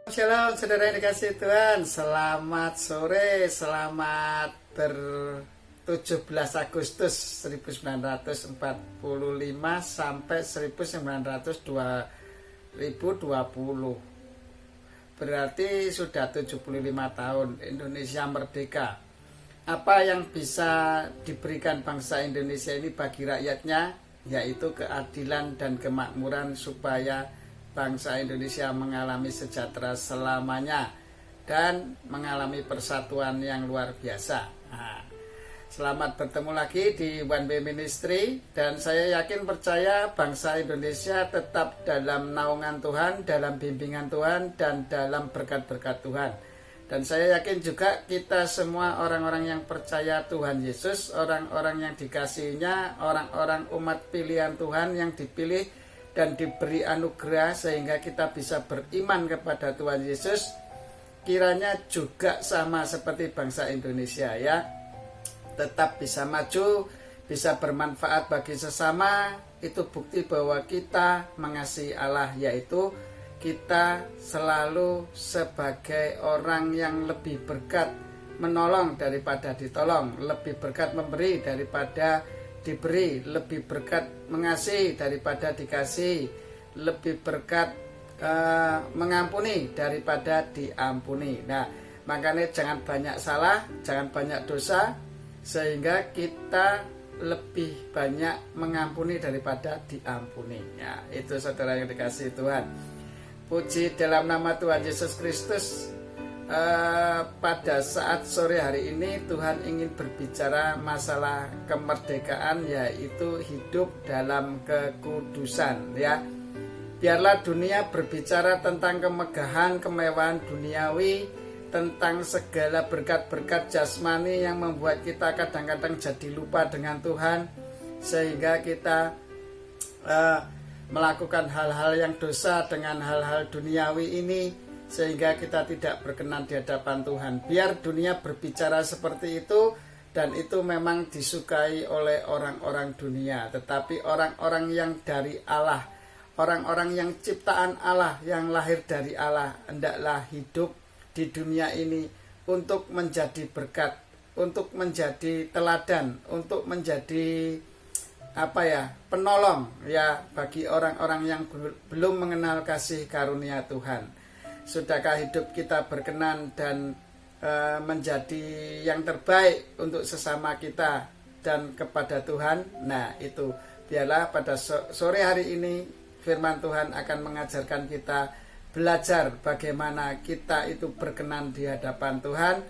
Shalom saudara yang dikasih Tuhan. Selamat sore, selamat 17 Agustus 1945 sampai 2020. Berarti sudah 75 tahun Indonesia merdeka. Apa yang bisa diberikan bangsa Indonesia ini bagi rakyatnya, yaitu keadilan dan kemakmuran supaya bangsa Indonesia mengalami sejahtera selamanya dan mengalami persatuan yang luar biasa. Nah, selamat bertemu lagi di One Way Ministry, dan saya yakin percaya bangsa Indonesia tetap dalam naungan Tuhan, dalam bimbingan Tuhan, dan dalam berkat-berkat Tuhan. Dan saya yakin juga kita semua orang-orang yang percaya Tuhan Yesus, orang-orang yang dikasihinya, orang-orang umat pilihan Tuhan yang dipilih dan diberi anugerah sehingga kita bisa beriman kepada Tuhan Yesus, kiranya juga sama seperti bangsa Indonesia ya, tetap bisa maju, bisa bermanfaat bagi sesama. Itu bukti bahwa kita mengasihi Allah, yaitu kita selalu sebagai orang yang lebih berkat menolong daripada ditolong, lebih berkat memberi daripada diberi, lebih berkat mengasihi daripada dikasihi, lebih berkat mengampuni daripada diampuni. Nah, makanya jangan banyak salah, jangan banyak dosa, sehingga kita lebih banyak mengampuni daripada diampuni. Ya, itu saudara yang dikasihi Tuhan. Puji dalam nama Tuhan Yesus Kristus. Pada saat sore hari ini Tuhan ingin berbicara masalah kemerdekaan, yaitu hidup dalam kekudusan ya. Biarlah dunia berbicara tentang kemegahan, kemewahan duniawi, tentang segala berkat-berkat jasmani yang membuat kita kadang-kadang jadi lupa dengan Tuhan, sehingga kita melakukan hal-hal yang dosa dengan hal-hal duniawi ini, sehingga kita tidak berkenan di hadapan Tuhan. Biar dunia berbicara seperti itu, dan itu memang disukai oleh orang-orang dunia. Tetapi orang-orang yang dari Allah, orang-orang yang ciptaan Allah, yang lahir dari Allah, hendaklah hidup di dunia ini untuk menjadi berkat, untuk menjadi teladan, untuk menjadi penolong ya bagi orang-orang yang belum mengenal kasih karunia Tuhan. Sudahkah hidup kita berkenan dan menjadi yang terbaik untuk sesama kita dan kepada Tuhan? Nah, itu biarlah pada sore hari ini firman Tuhan akan mengajarkan kita belajar bagaimana kita itu berkenan di hadapan Tuhan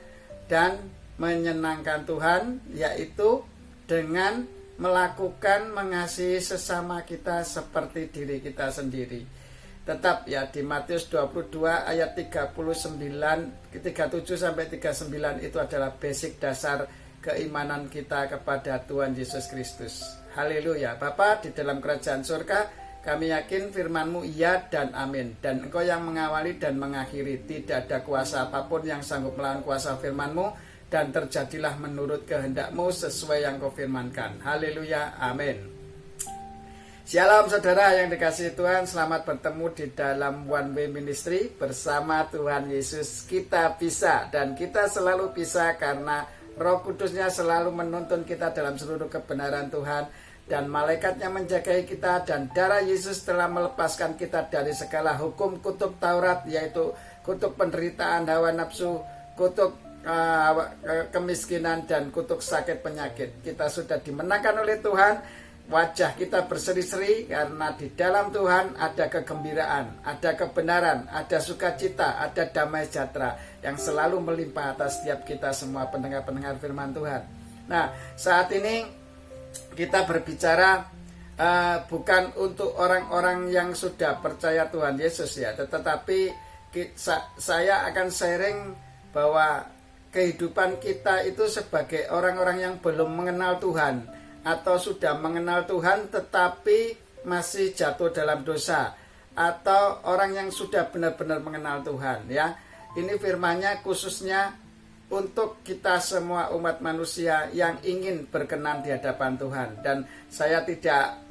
dan menyenangkan Tuhan, yaitu dengan melakukan mengasihi sesama kita seperti diri kita sendiri. Tetap ya, di Matius 22 ayat 37 sampai 39 itu adalah basic dasar keimanan kita kepada Tuhan Yesus Kristus. Haleluya. Bapa di dalam kerajaan surga, kami yakin firman-Mu iya dan amin. Dan Engkau yang mengawali dan mengakhiri. Tidak ada kuasa apapun yang sanggup melawan kuasa firman-Mu, dan terjadilah menurut kehendak-Mu sesuai yang Kau firmankan. Haleluya. Amin. Shalom saudara yang dikasihi Tuhan, selamat bertemu di dalam One Way Ministry bersama Tuhan Yesus. Kita bisa, dan kita selalu bisa karena Roh Kudusnya selalu menuntun kita dalam seluruh kebenaran Tuhan, dan malaikatnya menjagai kita, dan darah Yesus telah melepaskan kita dari segala hukum kutuk Taurat, yaitu kutuk penderitaan hawa nafsu, kutuk kemiskinan, dan kutuk sakit penyakit. Kita sudah dimenangkan oleh Tuhan. Wajah kita berseri-seri karena di dalam Tuhan ada kegembiraan, ada kebenaran, ada sukacita, ada damai sejahtera yang selalu melimpah atas setiap kita semua pendengar-pendengar firman Tuhan. Nah, saat ini kita berbicara bukan untuk orang-orang yang sudah percaya Tuhan Yesus ya, tetapi saya akan sharing bahwa kehidupan kita itu sebagai orang-orang yang belum mengenal Tuhan, atau sudah mengenal Tuhan tetapi masih jatuh dalam dosa, atau orang yang sudah benar-benar mengenal Tuhan ya. Ini firman-Nya khususnya untuk kita semua umat manusia yang ingin berkenan di hadapan Tuhan. Dan saya tidak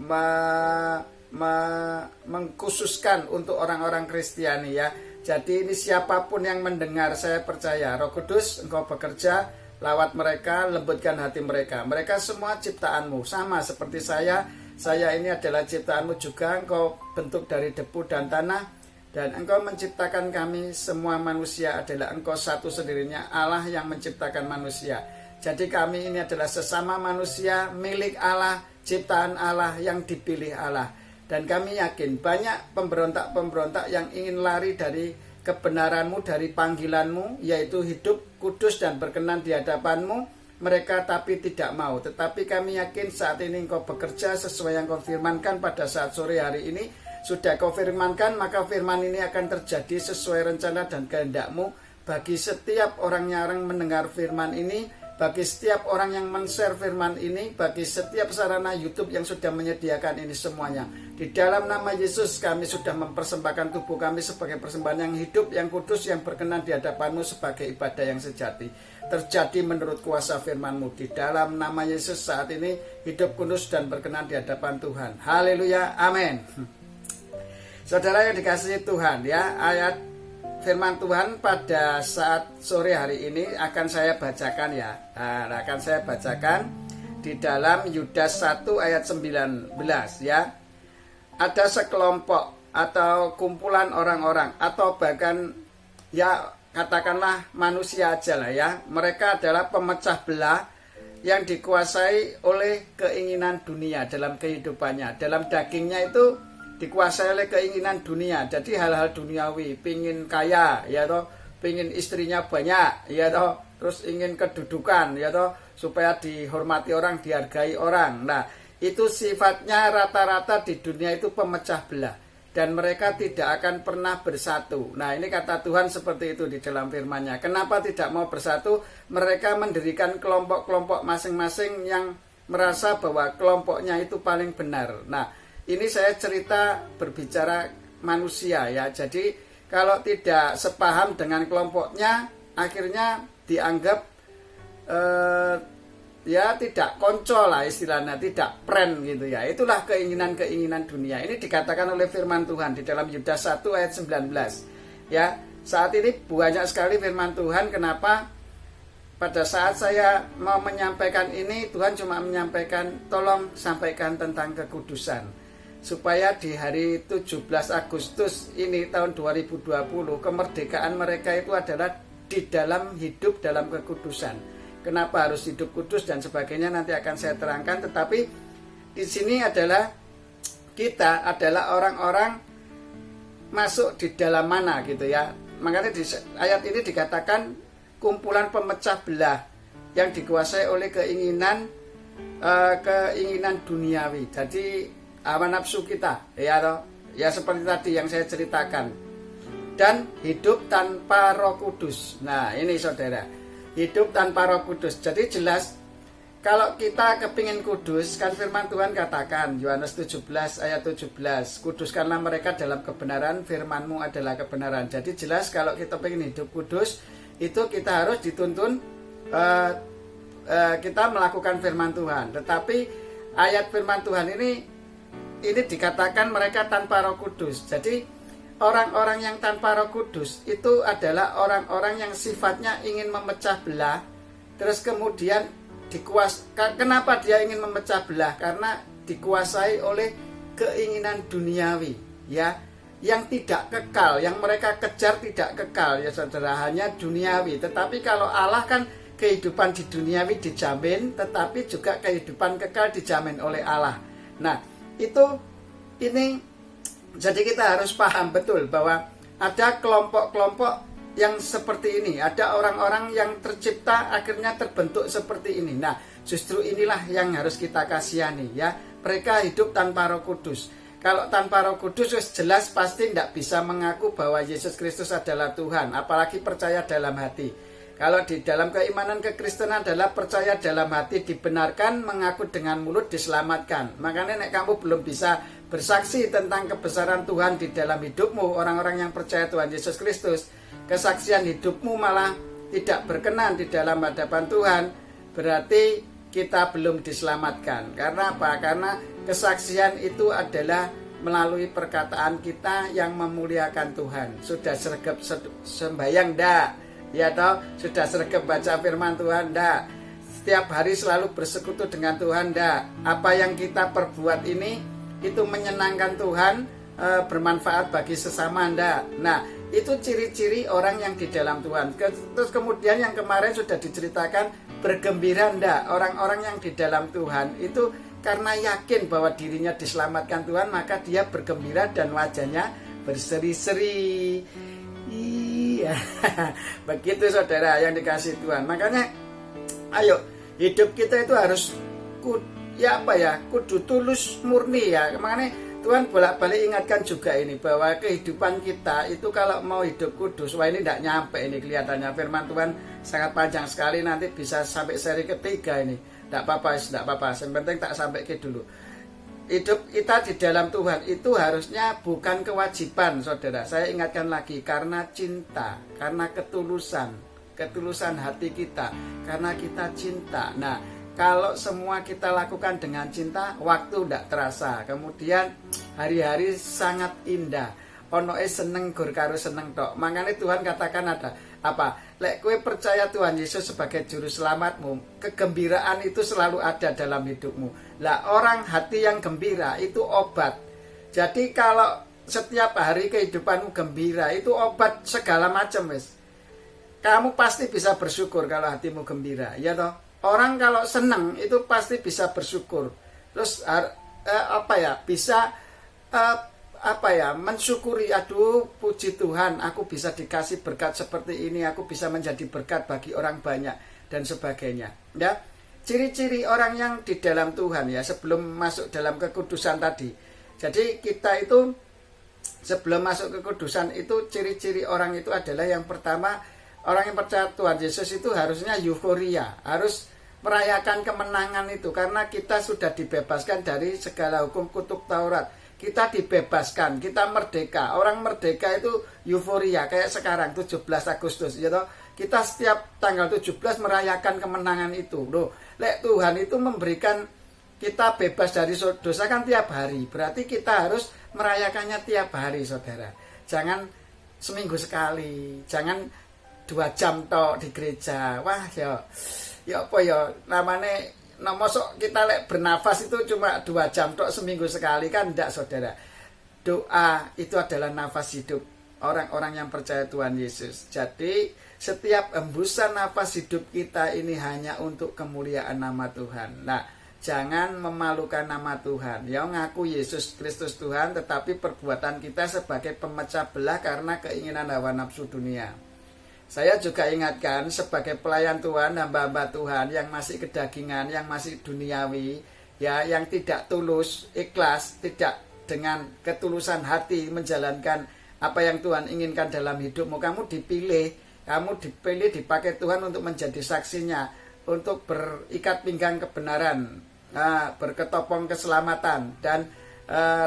mengkhususkan untuk orang-orang Kristiani ya. Jadi ini siapapun yang mendengar, saya percaya Roh Kudus Engkau bekerja lewat mereka, lembutkan hati mereka. Mereka semua ciptaanmu, sama seperti saya. Saya ini adalah ciptaanmu juga. Engkau bentuk dari debu dan tanah, dan Engkau menciptakan kami semua manusia adalah Engkau satu sendirinya, Allah yang menciptakan manusia. Jadi kami ini adalah sesama manusia, milik Allah, ciptaan Allah yang dipilih Allah. Dan kami yakin banyak pemberontak-pemberontak yang ingin lari dari kebenaranmu, dari panggilanmu, yaitu hidup kudus dan berkenan di hadapanmu. Mereka tapi tidak mau. Tetapi kami yakin saat ini Engkau bekerja sesuai yang Kau firmankan pada saat sore hari ini. Sudah Kau firmankan, maka firman ini akan terjadi sesuai rencana dan kehendak-Mu bagi setiap orang yang mendengar firman ini, bagi setiap orang yang men-share firman ini, bagi setiap sarana YouTube yang sudah menyediakan ini semuanya. Di dalam nama Yesus kami sudah mempersembahkan tubuh kami sebagai persembahan yang hidup, yang kudus, yang berkenan di hadapan-Mu sebagai ibadah yang sejati. Terjadi menurut kuasa firman-Mu. Di dalam nama Yesus saat ini hidup kudus dan berkenan di hadapan Tuhan. Haleluya, amin. Saudara yang dikasihi Tuhan, ya, ayat firman Tuhan pada saat sore hari ini akan saya bacakan, ya. Nah, akan saya bacakan di dalam Yudas 1 ayat 19, ya. Ada sekelompok atau kumpulan orang-orang atau bahkan ya katakanlah manusia aja lah, ya. Mereka adalah pemecah belah yang dikuasai oleh keinginan dunia dalam kehidupannya. Dalam dagingnya itu dikuasai oleh keinginan dunia. Jadi hal-hal duniawi, pingin kaya, ya toh, pingin istrinya banyak, ya toh, terus ingin kedudukan, ya toh, supaya dihormati orang, dihargai orang. Nah, itu sifatnya rata-rata di dunia itu pemecah belah, dan mereka tidak akan pernah bersatu. Nah, ini kata Tuhan seperti itu di dalam firman-Nya. Kenapa tidak mau bersatu? Mereka mendirikan kelompok-kelompok masing-masing yang merasa bahwa kelompoknya itu paling benar. Nah, ini saya cerita berbicara manusia, ya. Jadi kalau tidak sepaham dengan kelompoknya, akhirnya dianggap ya tidak konco lah istilahnya, tidak friend gitu, ya. Itulah keinginan-keinginan dunia. Ini dikatakan oleh firman Tuhan di dalam Yudas 1 ayat 19. Ya, saat ini banyak sekali firman Tuhan. Kenapa? Pada saat saya mau menyampaikan ini, Tuhan cuma menyampaikan tolong sampaikan tentang kekudusan. Supaya di hari 17 Agustus ini tahun 2020, kemerdekaan mereka itu adalah di dalam hidup dalam kekudusan. Kenapa harus hidup kudus dan sebagainya nanti akan saya terangkan. Tetapi di sini adalah kita adalah orang-orang masuk di dalam mana gitu, ya. Makanya di ayat ini dikatakan kumpulan pemecah belah yang dikuasai oleh keinginan duniawi. Jadi hawa nafsu kita, ya seperti tadi yang saya ceritakan. Dan hidup tanpa Roh Kudus. Nah, ini saudara, hidup tanpa Roh Kudus. Jadi jelas kalau kita kepingin kudus, kan firman Tuhan katakan Yohanes 17 ayat 17, kuduskanlah mereka dalam kebenaran, firman-Mu adalah kebenaran. Jadi jelas kalau kita pengen hidup kudus, itu kita harus dituntun kita melakukan firman Tuhan. Tetapi ayat firman Tuhan ini dikatakan mereka tanpa Roh Kudus. Jadi orang-orang yang tanpa Roh Kudus itu adalah orang-orang yang sifatnya ingin memecah belah. Terus kemudian kenapa dia ingin memecah belah? Karena dikuasai oleh keinginan duniawi, ya, yang tidak kekal, yang mereka kejar tidak kekal, ya saudara, hanya duniawi. Tetapi kalau Allah kan kehidupan di duniawi dijamin, tetapi juga kehidupan kekal dijamin oleh Allah. Nah, ini jadi kita harus paham betul bahwa ada kelompok-kelompok yang seperti ini, ada orang-orang yang tercipta akhirnya terbentuk seperti ini. Nah, justru inilah yang harus kita kasihani, ya. Mereka hidup tanpa Roh Kudus. Kalau tanpa Roh Kudus jelas pasti tidak bisa mengaku bahwa Yesus Kristus adalah Tuhan, apalagi percaya dalam hati. Kalau di dalam keimanan kekristenan adalah percaya dalam hati dibenarkan, mengaku dengan mulut diselamatkan. Makanya nek kamu belum bisa bersaksi tentang kebesaran Tuhan di dalam hidupmu, orang-orang yang percaya Tuhan Yesus Kristus, kesaksian hidupmu malah tidak berkenan di dalam hadapan Tuhan, berarti kita belum diselamatkan. Karena apa? Karena kesaksian itu adalah melalui perkataan kita yang memuliakan Tuhan. Sudah sregep sembahyang ndak? Ya toh, sudah sregep baca firman Tuhan ndak? Setiap hari selalu bersekutu dengan Tuhan ndak? Apa yang kita perbuat ini itu menyenangkan Tuhan, bermanfaat bagi sesama ndak? Nah, itu ciri-ciri orang yang di dalam Tuhan. Terus kemudian yang kemarin sudah diceritakan, bergembira ndak? Orang-orang yang di dalam Tuhan itu karena yakin bahwa dirinya diselamatkan Tuhan, maka dia bergembira dan wajahnya berseri-seri. Iya, begitu saudara yang dikasih Tuhan. Makanya, ayo hidup kita itu harus kudu tulus murni ya. Makanya Tuhan bolak-balik ingatkan juga ini bahwa kehidupan kita itu kalau mau hidup kudus, wah ini tidak nyampe ini kelihatannya. Firman Tuhan sangat panjang sekali, nanti bisa sampai seri ketiga ini. Tidak apa-apa, yang penting tak sampai ke dulu. Hidup kita di dalam Tuhan itu harusnya bukan kewajiban, saudara. Saya ingatkan lagi, karena cinta, karena ketulusan hati kita, karena kita cinta. Nah, kalau semua kita lakukan dengan cinta, waktu tidak terasa. Kemudian hari-hari sangat indah. Onoe seneng gur karo seneng tok. Makanya Tuhan katakan ada apa? Lek kowe percaya Tuhan Yesus sebagai juru selamatmu, kegembiraan itu selalu ada dalam hidupmu. Lah, orang hati yang gembira itu obat. Jadi kalau setiap hari kehidupanmu gembira, itu obat segala macam, wis. Kamu pasti bisa bersyukur kalau hatimu gembira, ya toh? Orang kalau senang itu pasti bisa bersyukur. Terus bisa mensyukuri, aduh puji Tuhan, aku bisa dikasih berkat seperti ini, aku bisa menjadi berkat bagi orang banyak dan sebagainya. Ya, ciri-ciri orang yang di dalam Tuhan ya, sebelum masuk dalam kekudusan tadi. Jadi kita itu sebelum masuk kekudusan itu, ciri-ciri orang itu adalah yang pertama, orang yang percaya Tuhan Yesus itu harusnya euforia, harus merayakan kemenangan itu, karena kita sudah dibebaskan dari segala hukum kutuk Taurat. Kita dibebaskan, kita merdeka. Orang merdeka itu euforia, kayak sekarang 17 Agustus ya toh. Kita setiap tanggal 17 merayakan kemenangan itu. Loh, lek Tuhan itu memberikan kita bebas dari dosa kan tiap hari. Berarti kita harus merayakannya tiap hari, saudara. Jangan seminggu sekali, jangan 2 jam tok di gereja. Wah, ya apa ya namanya. Nah, mosok kita bernafas itu cuma 2 jam tok seminggu sekali, kan enggak, saudara. Doa itu adalah nafas hidup orang-orang yang percaya Tuhan Yesus. Jadi setiap hembusan nafas hidup kita ini hanya untuk kemuliaan nama Tuhan. Nah, jangan memalukan nama Tuhan. Ya, ngaku Yesus Kristus Tuhan, tetapi perbuatan kita sebagai pemecah belah karena keinginan hawa nafsu dunia. Saya juga ingatkan sebagai pelayan Tuhan, hamba-hamba Tuhan yang masih kedagingan, yang masih duniawi, ya, yang tidak tulus, ikhlas, tidak dengan ketulusan hati menjalankan apa yang Tuhan inginkan dalam hidupmu. Kamu dipilih dipakai Tuhan untuk menjadi saksinya, untuk berikat pinggang kebenaran, berketopong keselamatan, dan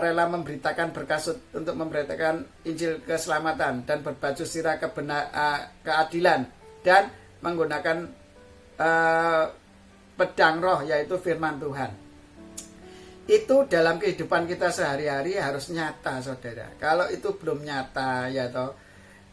rela memberitakan berkat untuk memberitakan Injil keselamatan, dan berbaju sirah keadilan, dan menggunakan pedang roh, yaitu firman Tuhan. Itu dalam kehidupan kita sehari-hari harus nyata, saudara. Kalau itu belum nyata, ya toh,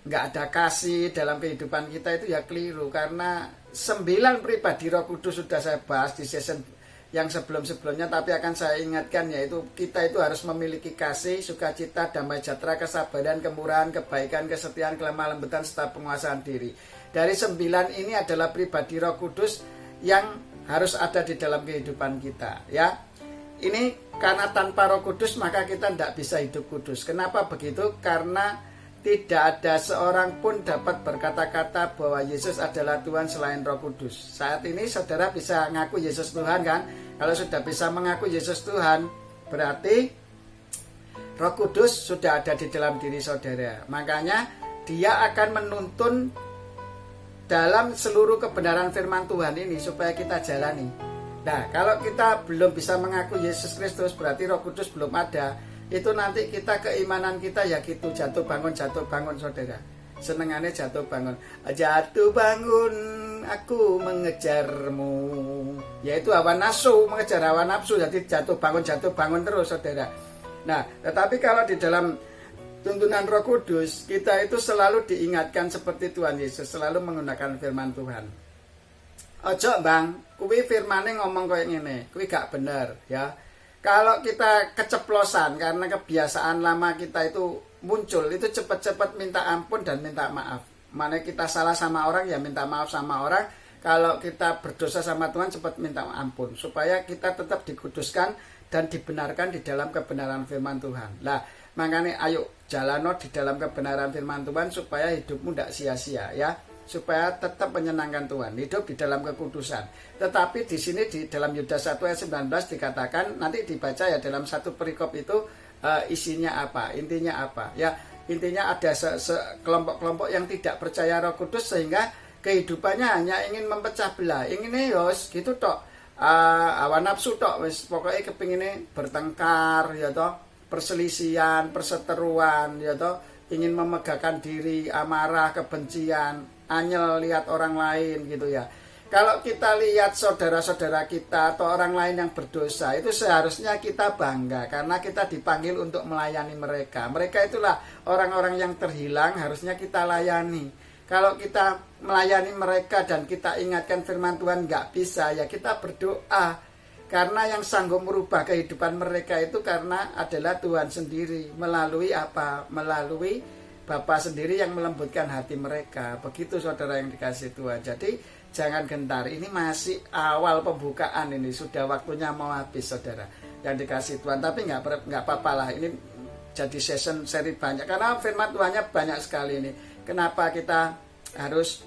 nggak ada kasih dalam kehidupan kita, itu ya keliru. Karena 9 pribadi Roh Kudus sudah saya bahas di season yang sebelum-sebelumnya, tapi akan saya ingatkan, yaitu kita itu harus memiliki kasih, sukacita, damai sejahtera, kesabaran, kemurahan, kebaikan, kesetiaan, kelemah lembutan, serta penguasaan diri. Dari 9 ini adalah pribadi Roh Kudus yang harus ada di dalam kehidupan kita, ya. Ini karena tanpa Roh Kudus maka kita tidak bisa hidup kudus. Kenapa begitu? Karena tidak ada seorang pun dapat berkata-kata bahwa Yesus adalah Tuhan selain Roh Kudus. Saat ini saudara bisa ngaku Yesus Tuhan, kan? Kalau sudah bisa mengaku Yesus Tuhan, berarti Roh Kudus sudah ada di dalam diri saudara. Makanya dia akan menuntun dalam seluruh kebenaran firman Tuhan ini supaya kita jalani. Nah, kalau kita belum bisa mengaku Yesus Kristus, berarti Roh Kudus belum ada. Itu nanti kita, keimanan kita ya gitu, jatuh bangun saudara. Senengannya jatuh bangun, aku mengejarmu, yaitu hawa nafsu, mengejar hawa nafsu. Jadi jatuh bangun terus, saudara. Nah, tetapi kalau di dalam tuntunan Roh Kudus, kita itu selalu diingatkan seperti Tuhan Yesus selalu menggunakan firman Tuhan. Ojo bang, kuwi firmane ngomong kayak ngene, kuwi gak bener ya. Kalau kita keceplosan karena kebiasaan lama kita itu muncul, itu cepat-cepat minta ampun dan minta maaf. Mana kita salah sama orang ya minta maaf sama orang. Kalau kita berdosa sama Tuhan cepat minta ampun supaya kita tetap dikuduskan dan dibenarkan di dalam kebenaran firman Tuhan. Lah, makanya ayo jalano di dalam kebenaran firman Tuhan supaya hidupmu tidak sia-sia ya, supaya tetap menyenangkan Tuhan, hidup di dalam kekudusan. Tetapi di sini di dalam Yudas 1 ayat 19 dikatakan, nanti dibaca ya dalam satu perikop itu isinya apa, intinya apa ya. Intinya ada kelompok-kelompok yang tidak percaya Roh Kudus sehingga kehidupannya hanya ingin memecah belah, ingin yos gitu tok, hawa nafsu tok, wis pokoknya kepinginnya bertengkar ya toh, perselisihan, perseteruan ya toh, ingin memegahkan diri, amarah, kebencian, anyel lihat orang lain gitu ya. Kalau kita lihat saudara-saudara kita atau orang lain yang berdosa, itu seharusnya kita bangga karena kita dipanggil untuk melayani mereka. Mereka itulah orang-orang yang terhilang, harusnya kita layani. Kalau kita melayani mereka dan kita ingatkan firman Tuhan nggak bisa, ya kita berdoa. Karena yang sanggup merubah kehidupan mereka itu karena adalah Tuhan sendiri. Melalui apa? Melalui Bapa sendiri yang melembutkan hati mereka. Begitu saudara yang dikasih Tuhan. Jadi jangan gentar. Ini masih awal pembukaan ini. Sudah waktunya mau habis saudara yang dikasih Tuhan. Tapi nggak apa-apa lah. Ini jadi seri banyak. Karena firman Tuhannya banyak sekali ini. Kenapa kita harus,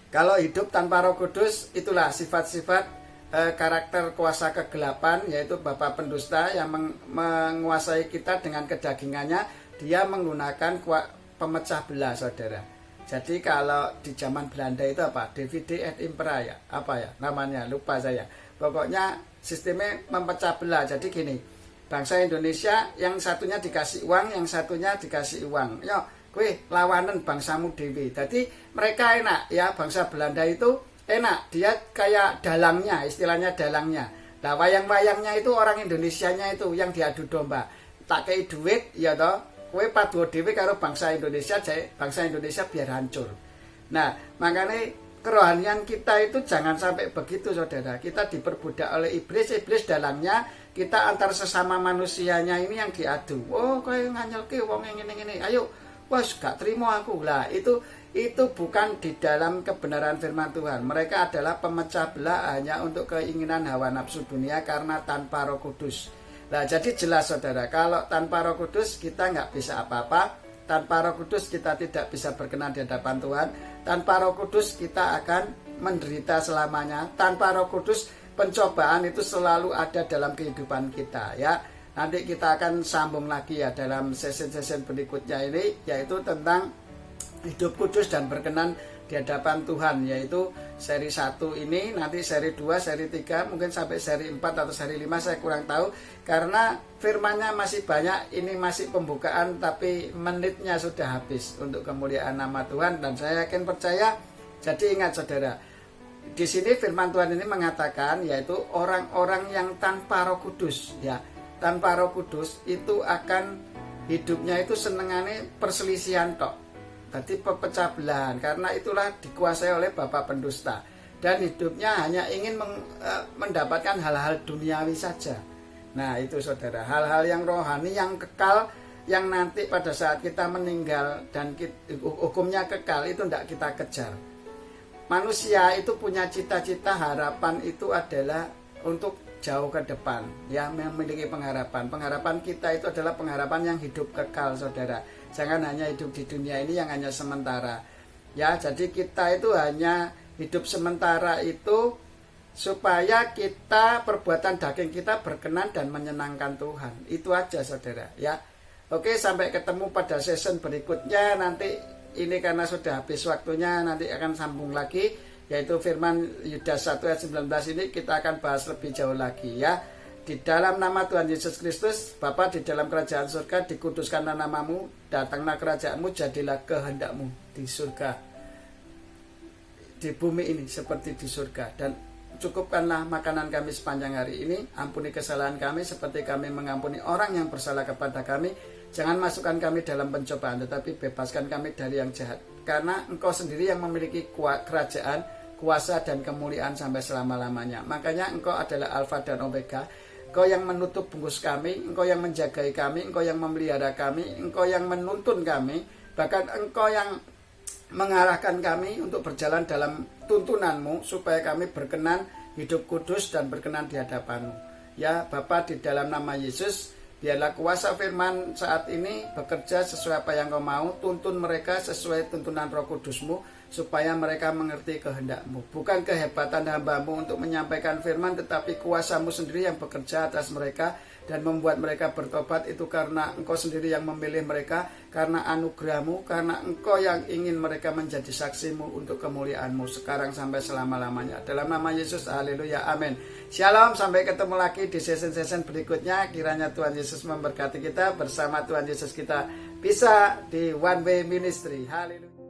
kalau hidup tanpa Roh Kudus, itulah sifat-sifat karakter kuasa kegelapan, yaitu bapa pendusta yang menguasai kita dengan kedagingannya. Dia menggunakan pemecah belah saudara. Jadi kalau di zaman Belanda itu apa? DVD et Impera ya? Apa ya namanya? Lupa saya. Pokoknya sistemnya memecah belah. Jadi gini, bangsa Indonesia yang satunya dikasih uang, yang satunya dikasih uang. Yo, kue lawanan bangsamu dewi. Jadi mereka enak ya, bangsa Belanda itu enak. Dia kayak dalangnya, istilahnya dalangnya. Nah wayang-wayangnya itu orang Indonesianya itu yang diadu domba. Tak kei duit ya toh. Kue padu dewe karo bangsa Indonesia biar hancur. Nah, makanya kerohanian kita itu jangan sampai begitu saudara. Kita diperbudak oleh iblis dalangnya, kita antar sesama manusianya ini yang diadu. Oh, kowe nganyelke wong ngene-ngene. Ayo, wes gak terima aku. Lah, itu bukan di dalam kebenaran firman Tuhan. Mereka adalah pemecah belah hanya untuk keinginan hawa nafsu dunia karena tanpa Roh Kudus. Nah, jadi jelas saudara, kalau tanpa Roh Kudus kita nggak bisa apa-apa. Tanpa Roh Kudus kita tidak bisa berkenan di hadapan Tuhan. Tanpa Roh Kudus kita akan menderita selamanya. Tanpa Roh Kudus pencobaan itu selalu ada dalam kehidupan kita ya. Nanti kita akan sambung lagi ya dalam sesi-sesi berikutnya ini, yaitu tentang hidup kudus dan berkenan di hadapan Tuhan, yaitu seri 1 ini, nanti seri 2, seri 3, mungkin sampai seri 4 atau seri 5 saya kurang tahu karena firmannya masih banyak. Ini masih pembukaan tapi menitnya sudah habis untuk kemuliaan nama Tuhan, dan saya yakin percaya. Jadi ingat saudara, di sini firman Tuhan ini mengatakan yaitu orang-orang yang tanpa Roh Kudus ya. Tanpa Roh Kudus itu akan hidupnya itu senengane perselisihan tok. Jadi pecah belahan, karena itulah dikuasai oleh bapa pendusta dan hidupnya hanya ingin mendapatkan hal-hal duniawi saja. Nah itu saudara, hal-hal yang rohani, yang kekal, yang nanti pada saat kita meninggal dan hukumnya kekal, itu tidak kita kejar. Manusia itu punya cita-cita, harapan itu adalah untuk jauh ke depan, ya, memiliki pengharapan. Pengharapan kita itu adalah pengharapan yang hidup kekal saudara. Jangan hanya hidup di dunia ini yang hanya sementara. Ya, jadi kita itu hanya hidup sementara itu supaya kita, perbuatan daging kita berkenan dan menyenangkan Tuhan. Itu aja saudara, ya. Oke, sampai ketemu pada season berikutnya. Nanti ini karena sudah habis waktunya, nanti akan sambung lagi, yaitu firman Yudas 1 ayat 19 ini kita akan bahas lebih jauh lagi ya. Di dalam nama Tuhan Yesus Kristus, Bapa, di dalam kerajaan surga, dikuduskanlah namamu, datanglah kerajaanmu, jadilah kehendakmu di surga, di bumi ini seperti di surga. Dan cukupkanlah makanan kami sepanjang hari ini. Ampuni kesalahan kami seperti kami mengampuni orang yang bersalah kepada kami. Jangan masukkan kami dalam pencobaan, tetapi bebaskan kami dari yang jahat. Karena Engkau sendiri yang memiliki kerajaan, kuasa, dan kemuliaan sampai selama-lamanya. Makanya Engkau adalah Alfa dan Omega. Engkau yang menutup bungkus kami, Engkau yang menjagai kami, Engkau yang memelihara kami, Engkau yang menuntun kami, bahkan Engkau yang mengarahkan kami untuk berjalan dalam tuntunan-Mu, supaya kami berkenan, hidup kudus, dan berkenan di hadapan-Mu. Ya Bapa, di dalam nama Yesus, biarlah kuasa firman saat ini bekerja sesuai apa yang Kau mau. Tuntun mereka sesuai tuntunan Roh Kudus-Mu, supaya mereka mengerti kehendak-Mu. Bukan kehebatan hamba-Mu untuk menyampaikan firman, tetapi kuasa-Mu sendiri yang bekerja atas mereka dan membuat mereka bertobat. Itu karena Engkau sendiri yang memilih mereka, karena anugerah-Mu, karena Engkau yang ingin mereka menjadi saksi-Mu untuk kemuliaan-Mu sekarang sampai selama-lamanya. Dalam nama Yesus, haleluya, amin. Shalom, sampai ketemu lagi di sesi-sesi berikutnya. Kiranya Tuhan Yesus memberkati kita. Bersama Tuhan Yesus kita bisa di One Way Ministry. Haleluya.